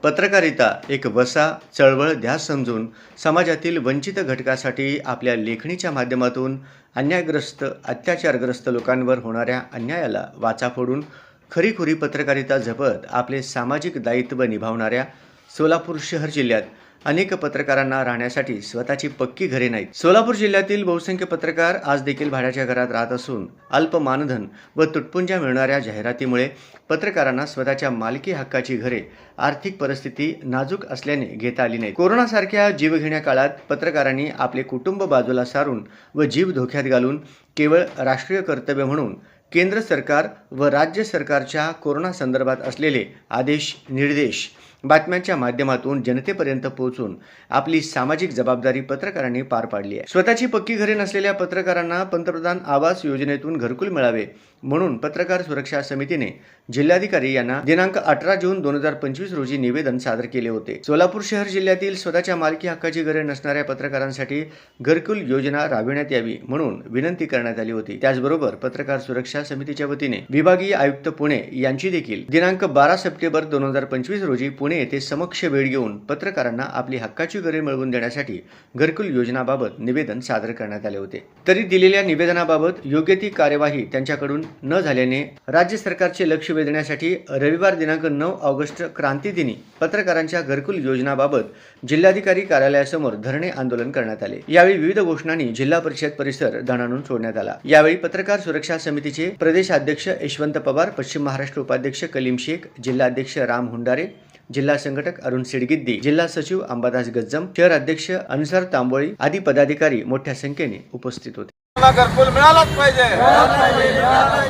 पत्रकारिता एक वसा चळवळ ध्यास समजून समाजातील वंचित घटकासाठी आपल्या लेखणीच्या माध्यमातून अन्यायग्रस्त अत्याचारग्रस्त लोकांवर होणाऱ्या अन्यायाला वाचा फोडून खरीखुरी पत्रकारिता जपत आपले सामाजिक दायित्व निभावणाऱ्या सोलापूर शहर जिल्ह्यात अनेक पत्रकारांना राहण्यासाठी स्वतःची पक्की घरे नाहीत। सोलापूर जिल्ह्यातील बहुसंख्य पत्रकार आज देखील भाड्याच्या घरात राहत असून अल्प मानधन व तुटपुंजा मिळणाऱ्या जाहिरातीमुळे पत्रकारांना स्वतःच्या मालकी हक्काची घरे आर्थिक परिस्थिती नाजूक असल्याने घेता आली नाही। कोरोनासारख्या जीवघेण्या काळात पत्रकारांनी आपले कुटुंब बाजूला सारून व जीव धोक्यात घालून केवळ राष्ट्रीय कर्तव्य म्हणून केंद्र सरकार व राज्य सरकारच्या कोरोना संदर्भात असलेले आदेश निर्देश बातम्यांच्या माध्यमातून जनतेपर्यंत पोहोचून आपली सामाजिक जबाबदारी पत्रकारांनी पार पाडली आहे। स्वतःची पक्की घरे नसलेल्या पत्रकारांना पंतप्रधान आवास योजनेतून घरकुल मिळावे म्हणून पत्रकार सुरक्षा समितीने जिल्हाधिकारी यांना दिनांक 18 जून 2025 रोजी निवेदन सादर केले होते। सोलापूर शहर जिल्ह्यातील स्वतःच्या मालकी हक्काची घरे नसणाऱ्या पत्रकारांसाठी घरकुल योजना राबविण्यात यावी म्हणून विनंती करण्यात आली होती। त्याचबरोबर पत्रकार सुरक्षा समितीच्या वतीने विभागीय आयुक्त पुणे यांची देखील दिनांक 12 सप्टेंबर 2025 रोजी पुणे येथे समक्ष वेळ घेऊन पत्रकारांना आपली हक्काची घरे मिळवून देण्यासाठी घरकुल योजनाबाबत निवेदन सादर करण्यात आले होते। तरी दिलेल्या निवेदनाबाबत योग्य ती कार्यवाही त्यांच्याकडून न झाल्याने राज्य सरकारचे लक्ष वेधण्यासाठी रविवार दिनांक 9 ऑगस्ट क्रांती दिनी पत्रकारांच्या घरकुल योजनाबाबत जिल्हाधिकारी कार्यालयासमोर धरणे आंदोलन करण्यात आले। यावेळी विविध घोषणांनी जिल्हा परिषद परिसर दणाणून सोडण्यात आला। यावेळी पत्रकार सुरक्षा समितीचे प्रदेशाध्यक्ष यशवंत पवार, पश्चिम महाराष्ट्र उपाध्यक्ष कलीम शेख, जिल्हाध्यक्ष राम हुंडारे, जिल्हा संघटक अरुण सिडगिद्दी, जिल्हा सचिव अंबादास गज्जम, शहर अध्यक्ष अन्सार तांबोळी आदी पदाधिकारी मोठ्या संख्येने उपस्थित होते। घरकुल मिळालाच पाहिजे।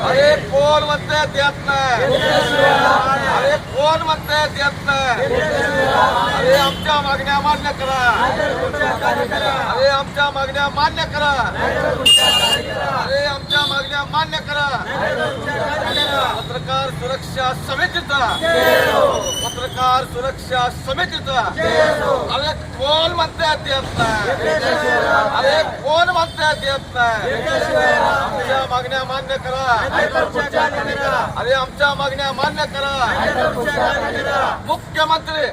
अरे कोण म्हणते देत नाही? अरे कोण म्हणते देत नाही? अरे आमच्या मागण्या मान्य करा। अरे आमच्या मागण्या मान्य करा। अरे आमच्या मागण्या मान्य करा। पत्रकार सुरक्षा समितीचा, पत्रकार सुरक्षा समितीचा अरे कोण म्हणते देत नाही? अरे कोण म्हणते देत नाही? आमच्या मागण्या मान्य करा। अरे आमच्या मागण्या मान्य करा। मुख्यमंत्री,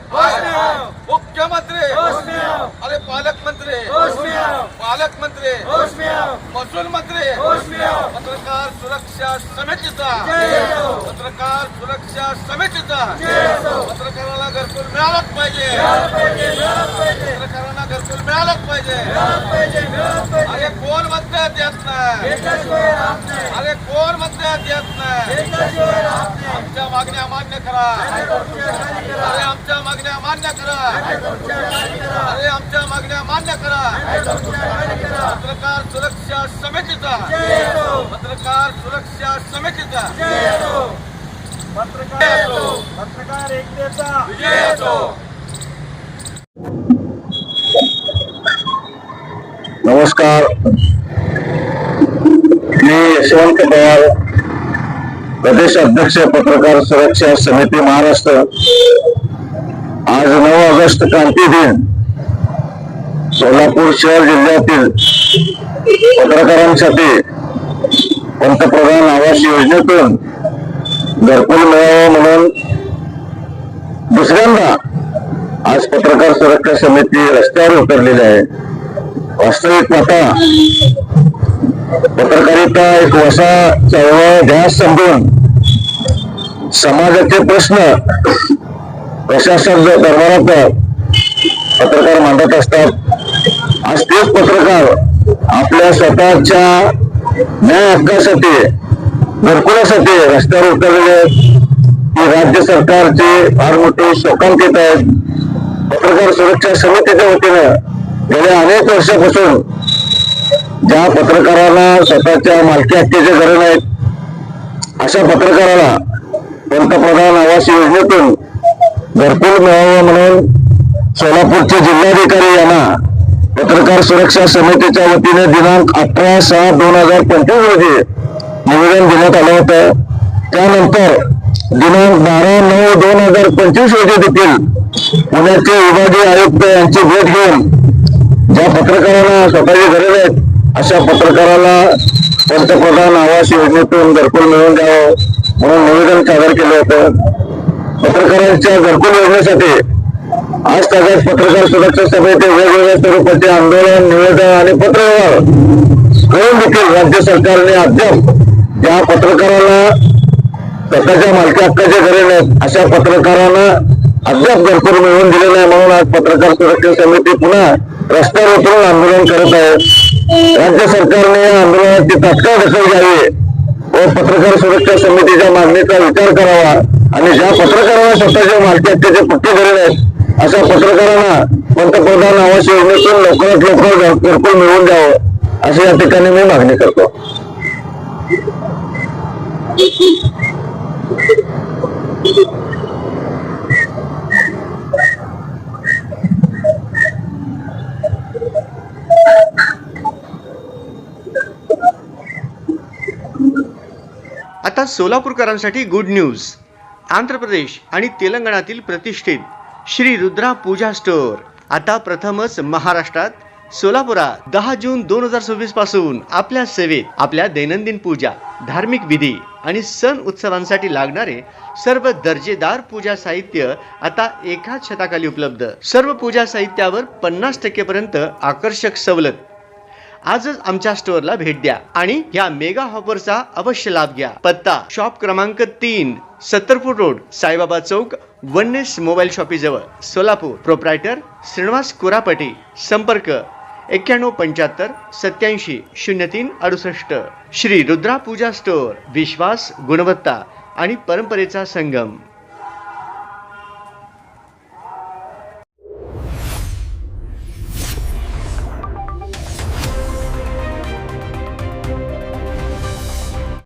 मुख्यमंत्री, अरे पालकमंत्री, पालकमंत्री, महसूल मंत्री, पत्रकार सुरक्षा समितीचा, पत्रकार सुरक्षा समितीचा पत्रकाराला घरकुल मिळालंच पाहिजे। पत्रकारांना घरकुल मिळालंच पाहिजे। अरे कोण म्हणते देत नाही? अरे कोण म्हणते देत नाही? आमच्या मागण्या मान्य करा। अरे आमच्या मागण्या मान्य करा। अरे आमच्या मागण्या मान्य करा। पत्रकार सुरक्षा समितीचा, पत्रकार सुरक्षा समितीचा पत्रकार एकतेचा विजय असो। नमस्कार, मी यशवंत पवार, प्रदेश अध्यक्ष पत्रकार सुरक्षा समिती महाराष्ट्र। आज 9 ऑगस्ट क्रांती दिन सोलापूर शहर जिल्ह्यातील पत्रकारांसाठी पंतप्रधान आवास योजनेतून घरकुल मिळावं म्हणून दुसऱ्यांदा आज पत्रकार सुरक्षा समिती रस्त्यावर उतरलेली आहे। वास्तविक पाहता पत्रकारिता एक वसा चळवळ ध्यास समजून समाजाचे प्रश्न प्रशासन दरबारात पत्रकार मांडत असतात। आज तेच पत्रकार आपल्या स्वतःच्या न्याय हक्कासाठी घरकुलासाठी रस्त्यावर उतरलेले आहेत। राज्य सरकारचे फार मोठे शोकांकित आहेत। पत्रकार सुरक्षा समितीच्या वतीनं गेल्या अनेक वर्षापासून ज्या पत्रकारांना स्वतःच्या मालकी हक्काचे घरे नाहीत अशा पत्रकाराला पंतप्रधान आवास योजनेतून घरकुल मिळावं म्हणून सोलापूरचे जिल्हाधिकारी यांना पत्रकार सुरक्षा समितीच्या वतीने दिनांक 18/6/2025 रोजी निवेदन देण्यात आलं होतं। त्यानंतर दिनांक 12/9/2025 रोजी देखील पुण्याचे विभागीय आयुक्त यांची भेट घेऊन ज्या पत्रकारांना स्वतःची घरे आहेत अशा पत्रकाराला पंतप्रधान आवास योजनेतून घरकुल मिळवून द्यावं म्हणून निवेदन सादर केलं होतं। पत्रकारांच्या घरकुल योजनेसाठी आज तागायत पत्रकार सुरक्षा समिती वेगवेगळ्या स्वरूपाचे आंदोलन, निवेदन आणि पत्रव्यवहार करून देखील राज्य सरकारने अद्याप ज्या पत्रकाराला स्वतःच्या मालकी हक्काचे घरे नाहीत अशा पत्रकारांना अद्याप घरकुल मिळवून दिले नाही. म्हणून आज पत्रकार सुरक्षा समिती पुन्हा रस्त्यावर उतरून आंदोलन करत आहे. राज्य सरकारने या आंदोलनाची तात्काळ दखल घ्यावी व पत्रकार सुरक्षा समितीच्या मागणीचा विचार करावा आणि ज्या पत्रकारांना स्वतःच्या मालकी हक्काचे पक्के घरे नाहीत अशा पत्रकारांना पंतप्रधान आवास योजनेतून लवकरात लवकर घरकुल मिळवून द्यावं अशी या ठिकाणी मी मागणी करतो. आता सोलापूरकरांसाठी गुड न्यूज. आंध्र प्रदेश आणि तेलंगणातील प्रतिष्ठित श्री रुद्रा पूजा स्टोअर आता प्रथमच महाराष्ट्रात सोलापुरात 10 जून 2026 पासून आपल्या सेवेत. आपल्या दैनंदिन पूजा, धार्मिक विधी आणि सण उत्सवांसाठी लागणारे सर्व दर्जेदार पूजा साहित्य आता एकाच छताखाली उपलब्ध. सर्व पूजा साहित्यावर 50% पर्यंत आकर्षक सवलत. आजच आमच्या स्टोअरला भेट द्या आणि या मेगा ऑफरचा अवश्य लाभ घ्या. पत्ता शॉप क्रमांक 3, 70 फूट रोड, साईबाबा चौक, वननेस मोबाईल शॉपी जवळ, सोलापूर. प्रोप्रायटर श्रीनिवास कुरापटी. संपर्क 9175 87 03 68. श्री रुद्रा पूजा स्टोअर. विश्वास, गुणवत्ता आणि परंपरेचा संगम.